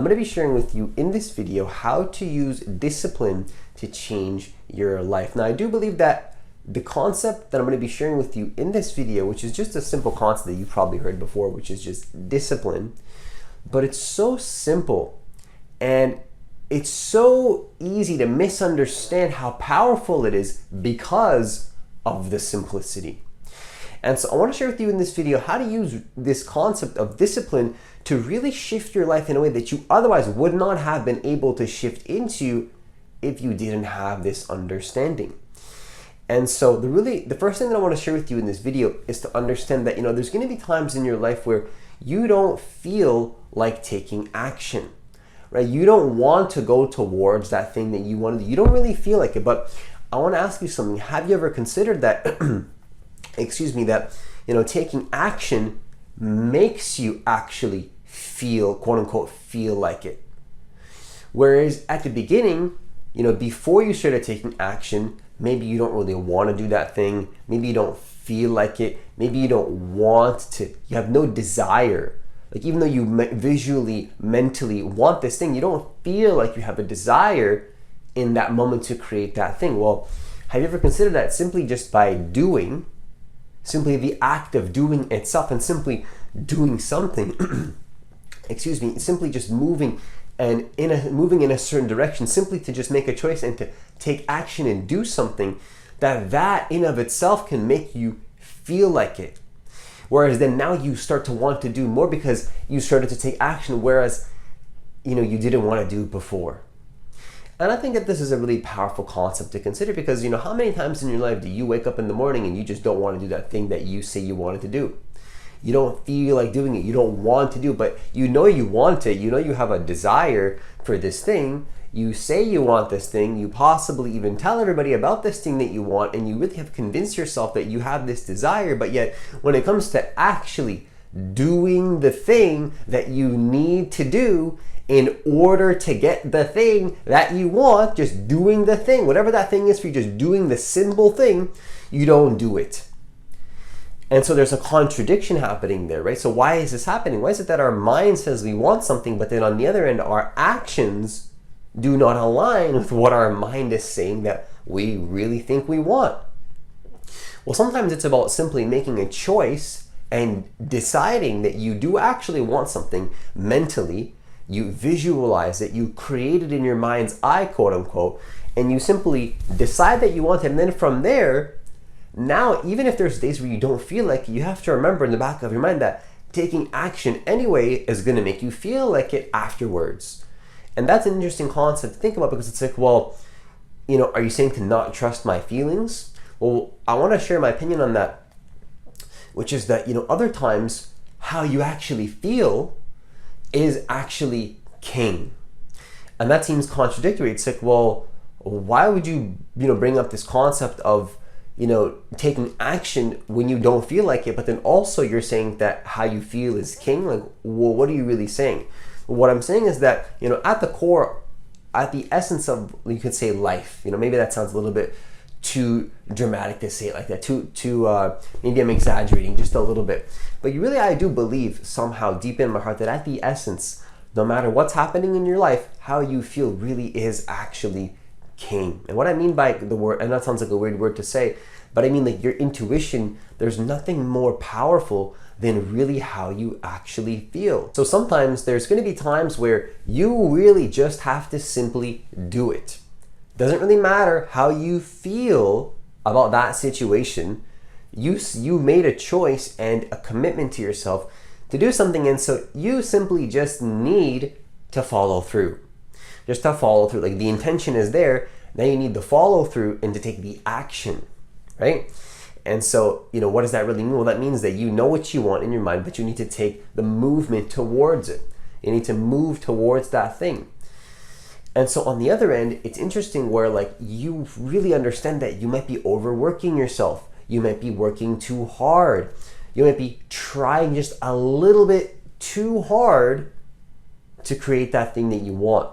I'm going to be sharing with you in this video how to use discipline to change your life. Now, I do believe that the concept that I'm going to be sharing with you in this video, which is just a simple concept that you've probably heard before, which is just discipline, but it's so simple and it's so easy to misunderstand how powerful it is because of the simplicity. And so I want to share with you in this video how to use this concept of discipline to really shift your life in a way that you otherwise would not have been able to shift into if you didn't have this understanding. And so the first thing that I want to share with you in this video is to understand that, there's going to be times in your life where you don't feel like taking action, right? You don't want to go towards that thing that you want to do. You don't really feel like it, but I want to ask you something. Have you ever considered that, taking action makes you actually feel, quote unquote, feel like it? Whereas at the beginning, before you started taking action, maybe you don't really want to do that thing. Maybe you don't feel like it. Maybe you don't want to. You have no desire. Like, even though you visually, mentally want this thing, you don't feel like you have a desire in that moment to create that thing. Well, have you ever considered that simply just by doing, simply the act of doing itself and simply doing something, simply just moving and moving in a certain direction, simply to just make a choice and to take action and do something, that in of itself can make you feel like it. Whereas then now you start to want to do more because you started to take action, whereas you didn't want to do it before. And I think that this is a really powerful concept to consider because how many times in your life do you wake up in the morning and you just don't want to do that thing that you say you wanted to do? You don't feel like doing it. You don't want to do it, but you want it. You have a desire for this thing. You say you want this thing. You possibly even tell everybody about this thing that you want, and you really have convinced yourself that you have this desire, but yet when it comes to actually doing the thing that you need to do in order to get the thing that you want, just doing the thing, whatever that thing is for you, just doing the simple thing, you don't do it. And so there's a contradiction happening there, right? So why is this happening? Why is it that our mind says we want something, but then on the other end, our actions do not align with what our mind is saying that we really think we want? Well, sometimes it's about simply making a choice and deciding that you do actually want something mentally. You visualize it, you create it in your mind's eye, quote unquote, and you simply decide that you want it. And then from there, now, even if there's days where you don't feel like it, you have to remember in the back of your mind that taking action anyway is going to make you feel like it afterwards. And that's an interesting concept to think about because it's like, well, are you saying to not trust my feelings? Well, I want to share my opinion on that, which is that, other times how you actually feel is actually king. And that seems contradictory. It's like, well, why would you, bring up this concept of, taking action when you don't feel like it, but then also you're saying that how you feel is king? Like, well, what are you really saying? What I'm saying is that, at the core, at the essence of, you could say, life, maybe that sounds a little bit too dramatic to say it like that, maybe I'm exaggerating just a little bit. But I do believe somehow deep in my heart that at the essence, no matter what's happening in your life, how you feel really is actually king. And what I mean by the word, and that sounds like a weird word to say, but I mean like your intuition, there's nothing more powerful than really how you actually feel. So sometimes there's going to be times where you really just have to simply do it. Doesn't really matter how you feel about that situation. You made a choice and a commitment to yourself to do something, and so you simply just need to follow through. Just to follow through. Like, the intention is there, now you need the follow through and to take the action, right? And so, what does that really mean? Well, that means that you know what you want in your mind, but you need to take the movement towards it. You need to move towards that thing. And so on the other end, it's interesting where you really understand that you might be overworking yourself. You might be working too hard. You might be trying just a little bit too hard to create that thing that you want.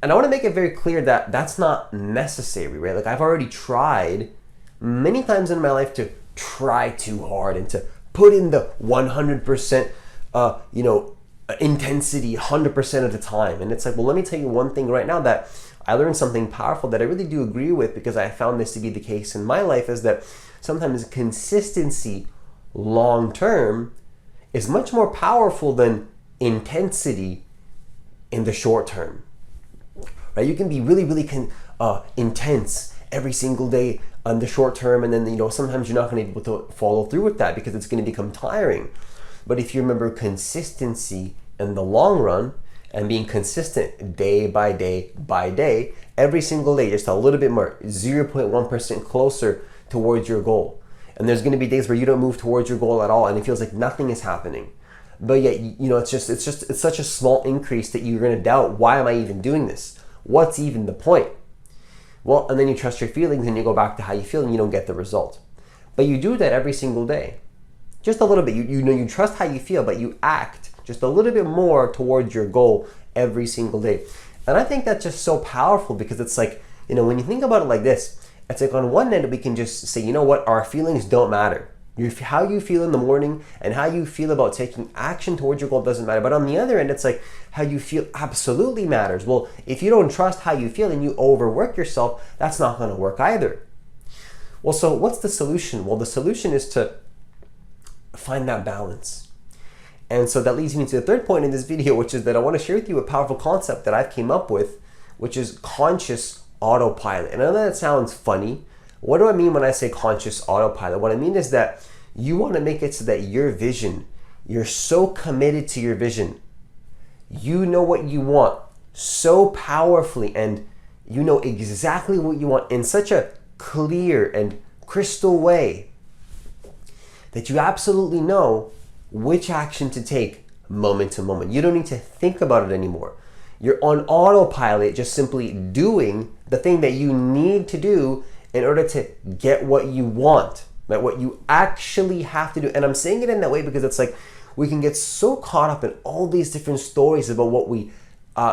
And I want to make it very clear that that's not necessary, right? Like, I've already tried many times in my life to try too hard and to put in the 100%, intensity 100% of the time. And it's like, well, let me tell you one thing right now that I learned something powerful that I really do agree with, because I found this to be the case in my life, is that sometimes consistency long term is much more powerful than intensity in the short term. Right? You can be really, really intense every single day on the short term, and then sometimes you're not going to be able to follow through with that because it's going to become tiring. But if you remember consistency in the long run, and being consistent day by day by day, every single day, just a little bit more, 0.1% closer towards your goal. And there's going to be days where you don't move towards your goal at all, and it feels like nothing is happening. But yet, it's such a small increase that you're going to doubt, why am I even doing this? What's even the point? Well, and then you trust your feelings and you go back to how you feel and you don't get the result. But you do that every single day. Just a little bit. You trust how you feel, but you act just a little bit more towards your goal every single day. And I think that's just so powerful, because it's like, when you think about it like this, it's like on one end we can just say, you know what, our feelings don't matter. How you feel in the morning and how you feel about taking action towards your goal doesn't matter. But on the other end, it's like how you feel absolutely matters. Well, if you don't trust how you feel and you overwork yourself, that's not going to work either. Well, so what's the solution? Well, the solution is to find that balance. And so that leads me to the third point in this video, which is that I want to share with you a powerful concept that I've came up with, which is conscious autopilot. And I know that sounds funny. What do I mean when I say conscious autopilot? What I mean is that you want to make it so that your vision, you're so committed to your vision, you know what you want so powerfully, and you know exactly what you want in such a clear and crystal way that you absolutely know which action to take moment to moment. You don't need to think about it anymore. You're on autopilot, just simply doing the thing that you need to do in order to get what you want, right? What you actually have to do. And I'm saying it in that way because it's like we can get so caught up in all these different stories about what we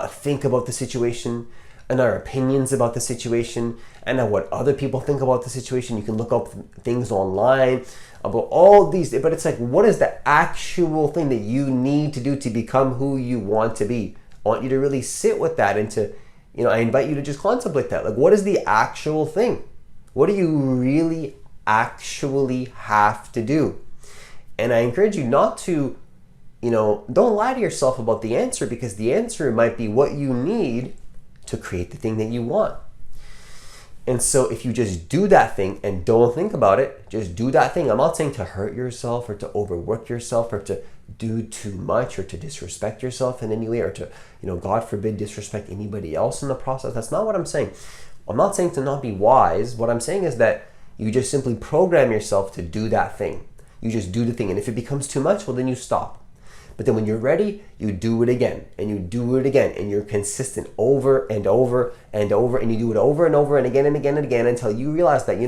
think about the situation, and our opinions about the situation, and then what other people think about the situation. You can look up things online about all these, but it's like, what is the actual thing that you need to do to become who you want to be? I want you to really sit with that, and to, I invite you to just contemplate that. Like, what is the actual thing? What do you really actually have to do? And I encourage you not to, don't lie to yourself about the answer, because the answer might be what you need to create the thing that you want. And so if you just do that thing and don't think about it, just do that thing. I'm not saying to hurt yourself or to overwork yourself or to do too much or to disrespect yourself in any way, or to, God forbid, disrespect anybody else in the process. That's not what I'm saying. I'm not saying to not be wise. What I'm saying is that you just simply program yourself to do that thing. You just do the thing. And if it becomes too much, well, then you stop. But then when you're ready, you do it again, and you do it again, and you're consistent over and over and over, and you do it over and over and again and again and again until you realize that,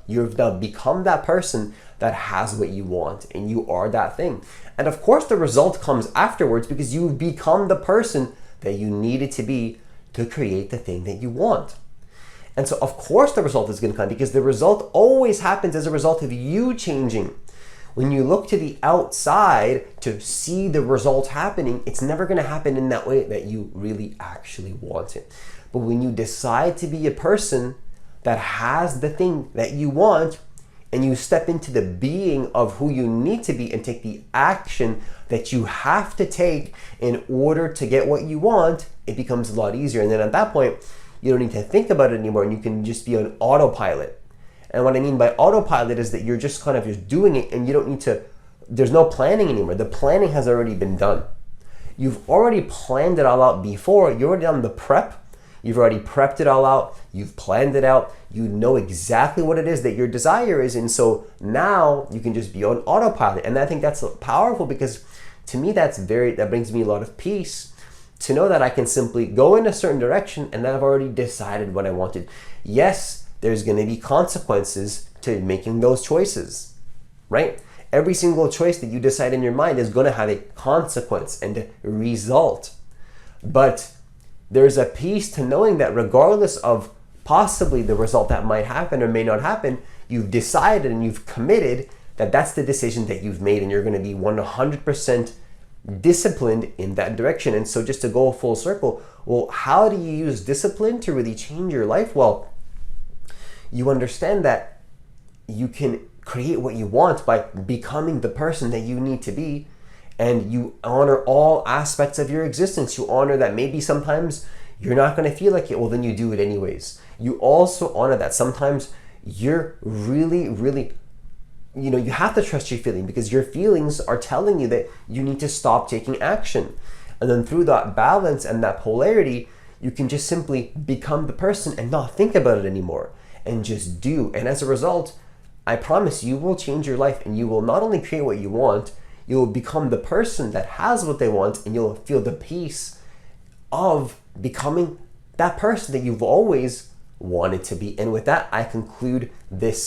you've now become that person that has what you want, and you are that thing. And of course, the result comes afterwards, because you've become the person that you needed to be to create the thing that you want. And so, of course, the result is going to come, because the result always happens as a result of you changing. When you look to the outside to see the result happening, it's never going to happen in that way that you really actually want it. But when you decide to be a person that has the thing that you want, and you step into the being of who you need to be and take the action that you have to take in order to get what you want, it becomes a lot easier. And then at that point, you don't need to think about it anymore, and you can just be on autopilot. And what I mean by autopilot is that you're just kind of just doing it, and you don't need to, there's no planning anymore. The planning has already been done. You've already planned it all out before. You've already done the prep. You've already prepped it all out. You've planned it out. You know exactly what it is that your desire is. And so now you can just be on autopilot. And I think that's powerful, because to me, that brings me a lot of peace, to know that I can simply go in a certain direction and I've already decided what I wanted. Yes, there's going to be consequences to making those choices, right? Every single choice that you decide in your mind is going to have a consequence and a result. But there's a peace to knowing that regardless of possibly the result that might happen or may not happen, you've decided and you've committed that that's the decision that you've made, and you're going to be 100% disciplined in that direction. And so just to go full circle, well, how do you use discipline to really change your life? Well, you understand that you can create what you want by becoming the person that you need to be, and you honor all aspects of your existence. You honor that maybe sometimes you're not going to feel like it, well, then you do it anyways. You also honor that sometimes you're really, you have to trust your feeling, because your feelings are telling you that you need to stop taking action. And then through that balance and that polarity, you can just simply become the person and not think about it anymore and just do. And as a result, I promise you will change your life, and you will not only create what you want, you will become the person that has what they want, and you'll feel the peace of becoming that person that you've always wanted to be. And with that, I conclude this